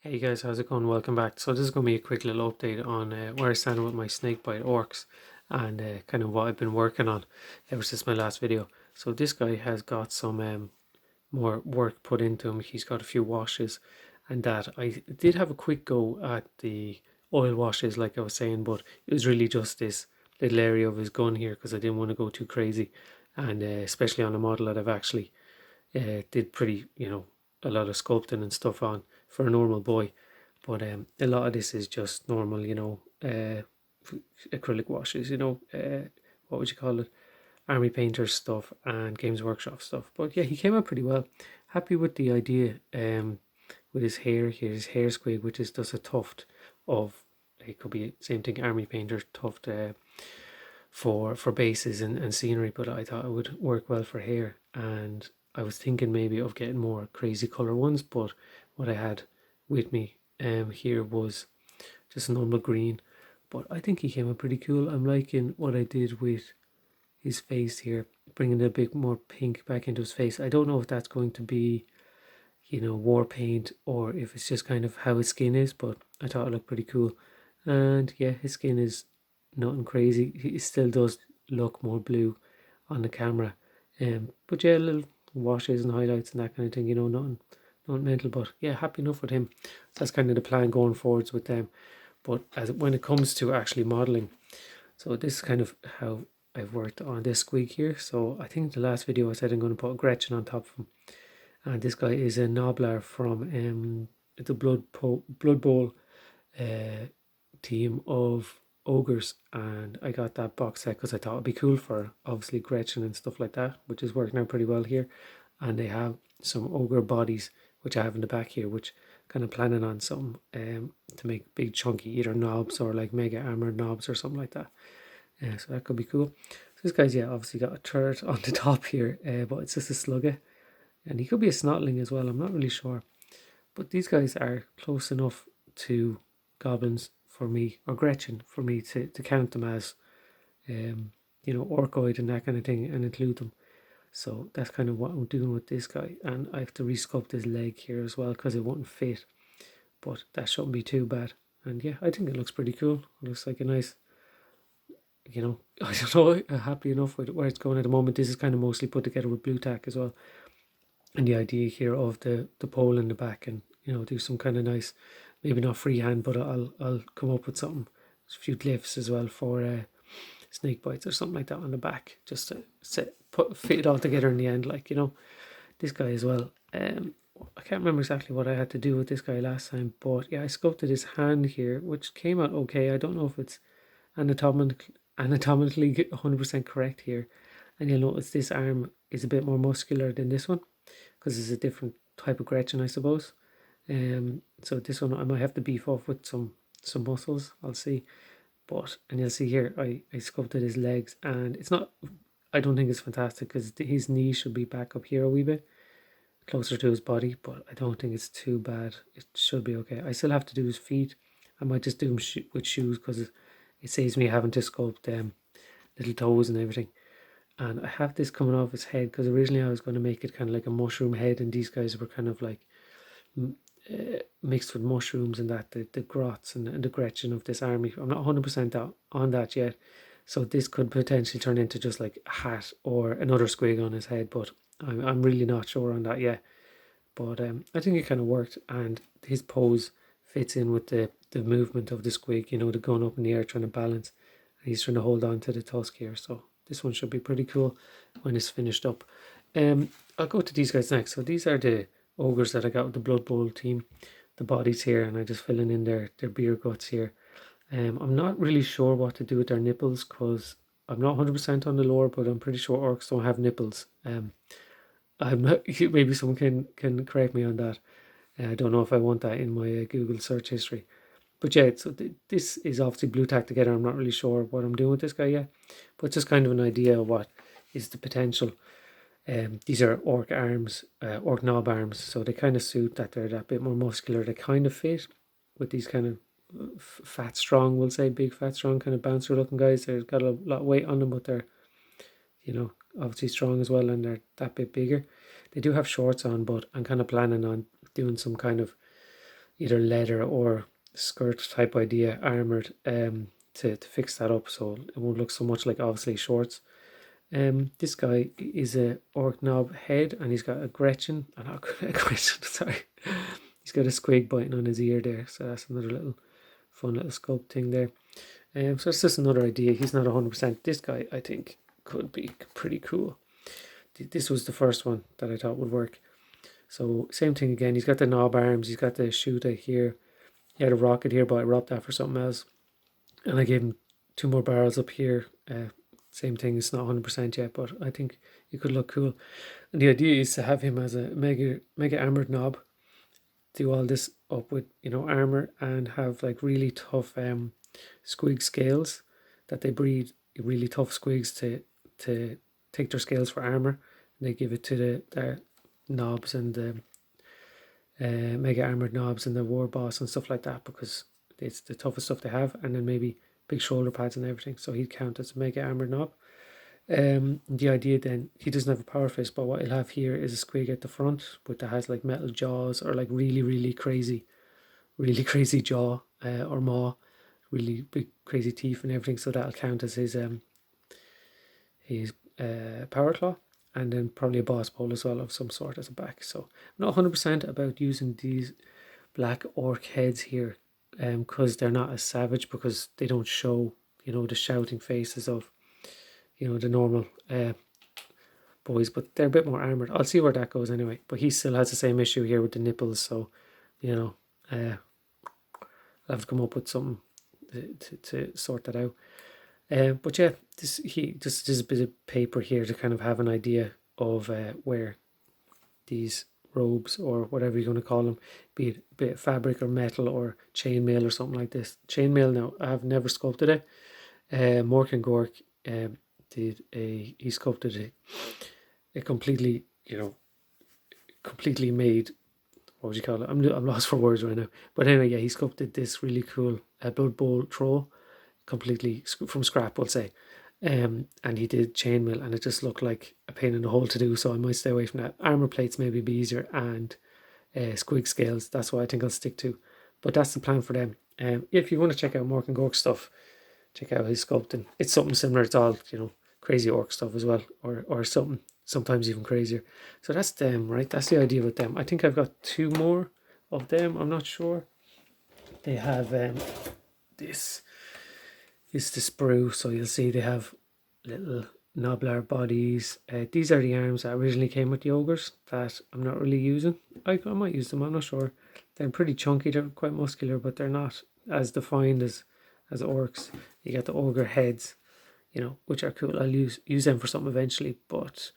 Hey guys, how's it going? Welcome back. So this is going to be a quick little update on where I stand with my Snakebite Orks and kind of what I've been working on ever since my last video. So this guy has got some more work put into him. He's got a few washes and that. I did have a quick go at the oil washes like I was saying, but it was really just this little area of his gun here because I didn't want to go too crazy, and especially on a model that I've actually did pretty, a lot of sculpting and stuff on for a normal boy. But a lot of this is just normal, acrylic washes, what would you call it? Army painters stuff and Games Workshop stuff. But yeah, he came out pretty well. Happy with the idea with his hair here, his hair squig, which is just a tuft of, it could be same thing, Army painter tuft for bases and scenery, but I thought it would work well for hair. And I was thinking maybe of getting more crazy color ones, but what I had with me here was just a normal green. But I think he came out pretty cool. I'm liking what I did with his face here, bringing a bit more pink back into his face. I don't know if that's going to be, war paint or if it's just kind of how his skin is, but I thought it looked pretty cool. And yeah, his skin is nothing crazy. He still does look more blue on the camera. But yeah, little washes and highlights and that kind of thing, nothing mental. But yeah, happy enough with him. That's kind of the plan going forwards with them. But when it comes to actually modeling, so this is kind of how I've worked on this squeak here. So I think the last video I said I'm going to put a Gretchen on top of him. And this guy is a Noblar from the Blood Bowl team of Ogres, and I got that box set because I thought it'd be cool for obviously Gretchen and stuff like that, which is working out pretty well here. And they have some ogre bodies which I have in the back here, which kind of planning on some to make big chunky either knobs or like mega armor knobs or something like that. So that could be cool. So this guy's obviously got a turret on the top here, but it's just a slugger, and he could be a snotling as well. I'm not really sure, but these guys are close enough to goblins for me, or Gretchen for me, to count them as orcoid and that kind of thing and include them. So that's kind of what I'm doing with this guy, and I have to resculpt his leg here as well because it won't fit, but that shouldn't be too bad. And yeah, I think it looks pretty cool. It looks like a nice, I don't know, happy enough with where it's going at the moment. This is kind of mostly put together with blue tack as well, and the idea here of the pole in the back, and do some kind of nice, maybe not freehand, but I'll come up with something, a few glyphs as well for snake bites or something like that on the back, just to fit it all together in the end, this guy as well. I can't remember exactly what I had to do with this guy last time, but yeah, I sculpted his hand here, which came out okay. I don't know if it's anatomically 100% correct here, and you'll notice this arm is a bit more muscular than this one because it's a different type of Gretchen, I suppose. So this one I might have to beef off with some muscles. I'll see. And you'll see here I sculpted his legs, and it's not. I don't think it's fantastic because his knee should be back up here a wee bit closer to his body, but I don't think it's too bad. It should be okay. I still have to do his feet. I might just do them with shoes because it saves me having to sculpt little toes and everything. And I have this coming off his head because originally I was going to make it kind of like a mushroom head, and these guys were kind of like mixed with mushrooms and that, the grots and the Gretchen of this army. I'm not 100% on that yet, so this could potentially turn into just like a hat or another squig on his head, but I'm really not sure on that yet. But I think it kind of worked, and his pose fits in with the movement of the squig, the gun up in the air trying to balance, and he's trying to hold on to the tusk here. So this one should be pretty cool when it's finished up. I'll go to these guys next. So these are the ogres that I got with the Blood Bowl team. The bodies here, and I just filling in their beer guts here. I'm not really sure what to do with their nipples because I'm not 100% on the lore, but I'm pretty sure orcs don't have nipples. I'm not. Maybe someone can correct me on that. I don't know if I want that in my Google search history. But yeah, so this is obviously blue tack together. I'm not really sure what I'm doing with this guy yet, but just kind of an idea of what is the potential. These are orc arms, orc knob arms, so they kind of suit that they're that bit more muscular. They kind of fit with these kind of fat, strong, we'll say, big, fat, strong, kind of bouncer looking guys. They've got a lot of weight on them, but they're, obviously strong as well, and they're that bit bigger. They do have shorts on, but I'm kind of planning on doing some kind of, either leather or skirt type idea armored to fix that up so it won't look so much like obviously shorts. This guy is a orc knob head, and he's got a Gretchen, not a Gretchen, sorry. He's got a Snakebite on his ear there, so that's another little fun little sculpt thing there. So it's just another idea. He's not 100%. This guy, I think, could be pretty cool. This was the first one that I thought would work. So same thing again. He's got the knob arms. He's got the shooter here. He had a rocket here, but I robbed that for something else. And I gave him 2 more barrels up here. Same thing. It's not 100% yet, but I think it could look cool. And the idea is to have him as a mega armored knob. Do all this up with armor and have like really tough squig scales that they breed really tough squigs to take their scales for armor, and they give it to their knobs and the mega armored knobs and the war boss and stuff like that, because it's the toughest stuff they have. And then maybe big shoulder pads and everything, so he'd count as a mega armored knob. The idea then, he doesn't have a power fist, but what he'll have here is a squig at the front, but that has like metal jaws or like really crazy jaw or maw, really big crazy teeth and everything. So that'll count as his power claw, and then probably a boss pole as well of some sort as a back. So I'm not 100% about using these black orc heads here, because they're not as savage, because they don't show the shouting faces of the normal boys, but they're a bit more armored. I'll see where that goes anyway. But he still has the same issue here with the nipples, so I'll have to come up with something to sort that out. But yeah, this is a bit of paper here to kind of have an idea of where these robes, or whatever you're going to call them, be it a bit of fabric or metal or chainmail or something like this. Chainmail, now I have never sculpted it. Mork Gork he sculpted a completely made, what would you call it? I'm lost for words right now. But anyway, yeah, he sculpted this really cool Blood Bowl troll completely from scrap, we'll say. And he did chainmail, and it just looked like a pain in the hole to do, so I might stay away from that. Armor plates maybe be easier, and squig scales, that's what I think I'll stick to. But that's the plan for them. If you want to check out Mork and Gork stuff, check out his sculpting. It's something similar. It's all crazy orc stuff as well, or something sometimes even crazier. So that's them, right? That's the idea with them. I think I've got 2 more of them. I'm not sure. They have this is the sprue, so you'll see they have little knoblar bodies. These are the arms that originally came with the ogres that I'm not really using. I might use them, I'm not sure. They're pretty chunky, they're quite muscular, but they're not as defined as orcs. You got the ogre heads, which are cool. I'll use them for something eventually, but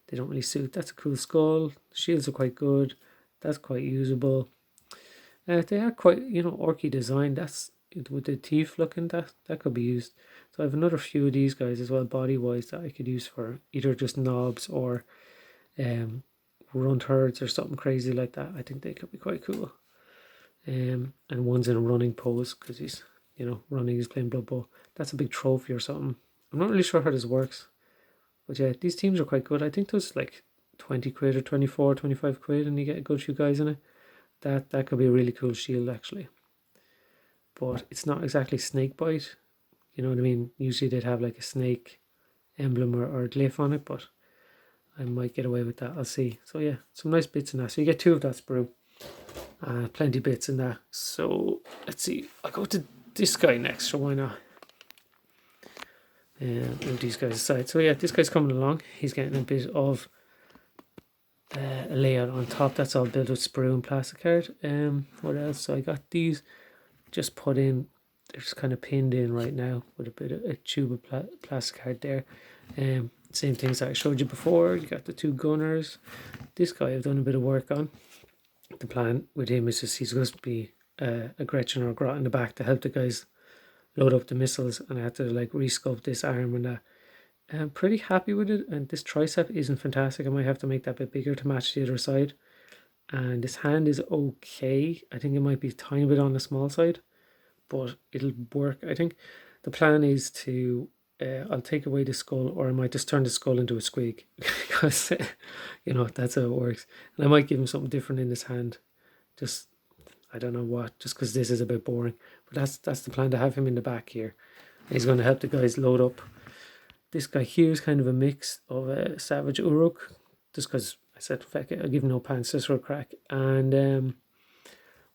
they don't really suit. That's a cool skull. The shields are quite good. That's quite usable. They are quite, orky design. That's with the teeth looking, that could be used. So I have another few of these guys as well, body wise, that I could use for either just knobs or runt herds or something crazy like that. I think they could be quite cool. And one's in a running pose because he's running, he's playing Blood Bowl. That's a big trophy or something. I'm not really sure how this works, but yeah, these teams are quite good. I think there's like 20 quid or 24, 25 quid, and you get a good few guys in it. That could be a really cool shield actually. But it's not exactly Snakebite, you know what I mean? Usually they'd have like a snake emblem or glyph on it, but I might get away with that, I'll see. So yeah, some nice bits in that. So you get 2 of that sprue. Plenty bits in that. So let's see, I'll go to this guy next, so why not? Move these guys aside. So yeah, this guy's coming along. He's getting a bit of a layout on top. That's all built with sprue and plastic card. What else? So I got these just put in. They're just kind of pinned in right now with a bit of a tube of plastic card there. Same things that I showed you before. You got the 2 gunners. This guy I've done a bit of work on. The plan with him is just he's supposed to be a Gretchen or a Grot in the back to help the guys load up the missiles, and I had to like resculpt this arm and that. I'm pretty happy with it, and this tricep isn't fantastic. I might have to make that a bit bigger to match the other side. And this hand is okay. I think it might be a tiny bit on the small side, but it'll work. I think the plan is to I'll take away the skull, or I might just turn the skull into a squig because that's how it works. And I might give him something different in his hand. Just I don't know what, just because this is a bit boring. But that's the plan, to have him in the back here. He's going to help the guys load up. This guy here is kind of a mix of a Savage Uruk, just because I said, feck it, I'll give him no pants just for a crack. And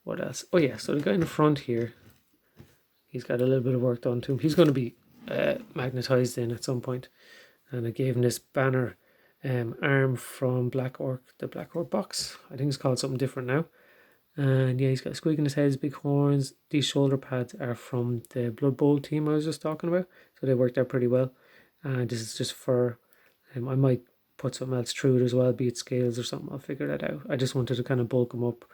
what else? Oh yeah, so the guy in the front here, he's got a little bit of work done to him. He's going to be magnetized in at some point. And I gave him this banner arm from Black Orc, the Black Orc box. I think it's called something different now. And yeah, he's got a squig in his head, his big horns. These shoulder pads are from the Blood Bowl team I was just talking about. So they worked out pretty well. And this is just fur. I might put something else through it as well, be it scales or something. I'll figure that out. I just wanted to kind of bulk him up.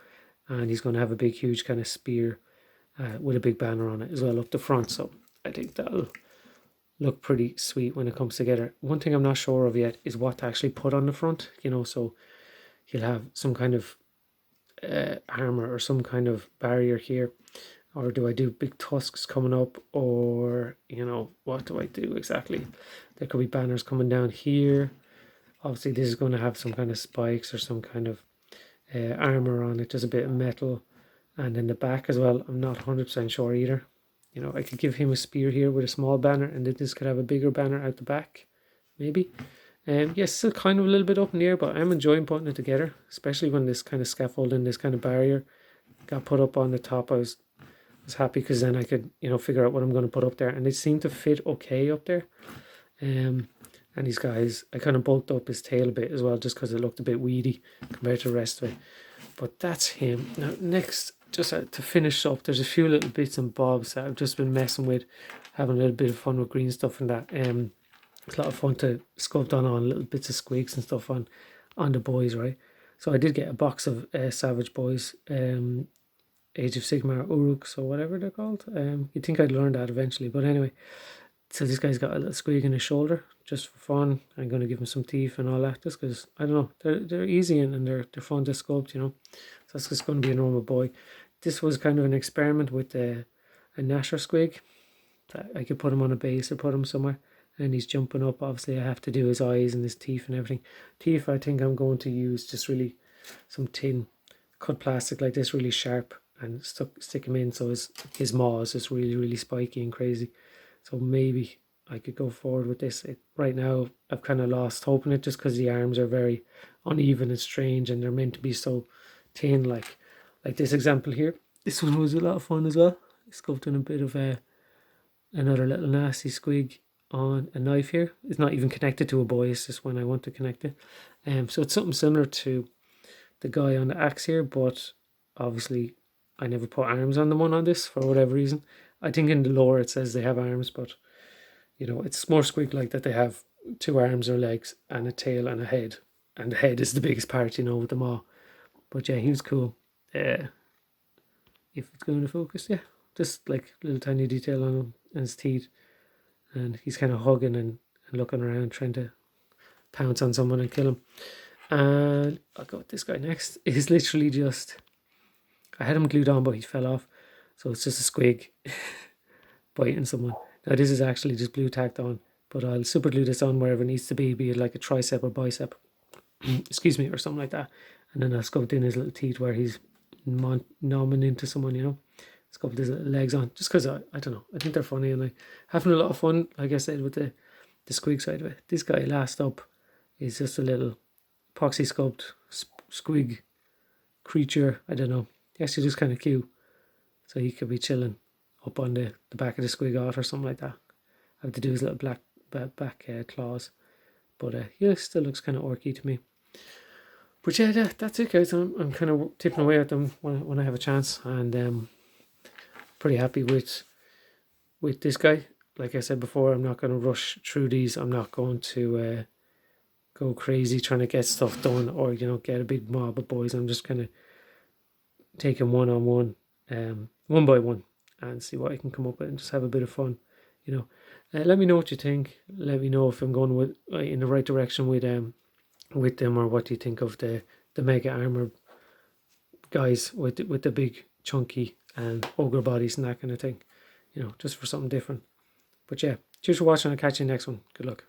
And he's going to have a big, huge kind of spear with a big banner on it as well up the front. So I think that'll look pretty sweet when it comes together. One thing I'm not sure of yet is what to actually put on the front. You know, so he'll have some kind of armor or some kind of barrier here, or do I do big tusks coming up, or you know, what do I do exactly? There could be banners coming down here. Obviously this is going to have some kind of spikes or some kind of armor on it, just a bit of metal. And in the back as well, I'm not 100% sure either. You know, I could give him a spear here with a small banner, and then this could have a bigger banner out the back, maybe. Yes, still kind of a little bit up in the air, but I'm enjoying putting it together, especially when this kind of scaffolding, this kind of barrier got put up on the top. I was happy because then I could, you know, figure out what I'm going to put up there, and it seemed to fit okay up there. And these guys, I kind of bulked up his tail a bit as well, just because it looked a bit weedy compared to the rest of it. But that's him. Now next, just to finish up, there's a few little bits and bobs that I've just been messing with, having a little bit of fun with green stuff and that. It's a lot of fun to sculpt on little bits of squigs and stuff on the boys, right? So I did get a box of Savage Boys, Age of Sigmar Uruks or whatever they're called. You'd think I'd learn that eventually, but anyway. So this guy's got a little squig in his shoulder just for fun. I'm going to give him some teeth and all that, just because, I don't know, they're easy and they're fun to sculpt, you know. So that's just going to be a normal boy. This was kind of an experiment with a Nasher squig. I could put him on a base or put him somewhere. And he's jumping up. Obviously I have to do his eyes and his teeth and everything. Teeth, I think I'm going to use just really some tin cut plastic like this, really sharp, and stick him in so his maw is just really, really spiky and crazy. So maybe I could go forward with this. Right now I've kind of lost hope in it, just because the arms are very uneven and strange, and they're meant to be so thin, like this example here. This one was a lot of fun as well. Sculpting a bit of another little nasty squig on a knife here. It's not even connected to a boy, it's just when I want to connect it. So it's something similar to the guy on the axe here, but obviously I never put arms on the one on this for whatever reason. I think in the lore it says they have arms, but you know, it's more squig like that they have 2 arms or legs and a tail and a head, and the head is the biggest part, you know, with the maw. But yeah, he was cool. If it's going to focus, yeah, just like little tiny detail on him and his teeth. And he's kind of hugging and looking around, trying to pounce on someone and kill him. And I'll go with this guy next. He's literally just, I had him glued on, but he fell off. So it's just a squig biting someone. Now this is actually just blue tacked on, but I'll super glue this on wherever it needs to be it like a tricep or bicep, excuse me, or something like that. And then I'll sculpt in his little teeth where he's nomming into someone, you know. Sculpt his legs on, just because I don't know, I think they're funny, and like having a lot of fun, like I said, with the squig side of it. This guy last up is just a little epoxy sculpt squig creature. I don't know, he's actually just kind of cute, so he could be chilling up on the back of the squig art or something like that. I have to do his little black back claws, but yeah, still looks kind of orky to me. But yeah, that's it, guys. I'm kind of tipping away at them when I have a chance, and pretty happy with this guy. Like I said before, I'm not going to rush through these. I'm not going to go crazy trying to get stuff done, or you know, get a big mob of boys. I'm just kind of taking one on one, one by one, and see what I can come up with, and just have a bit of fun, you know. Let me know what you think. Let me know if I'm going with in the right direction with them, or what do you think of the mega armor guys with the big chunky and ogre bodies and that kind of thing, you know, just for something different. But yeah, cheers for watching. I'll catch you next one. Good luck.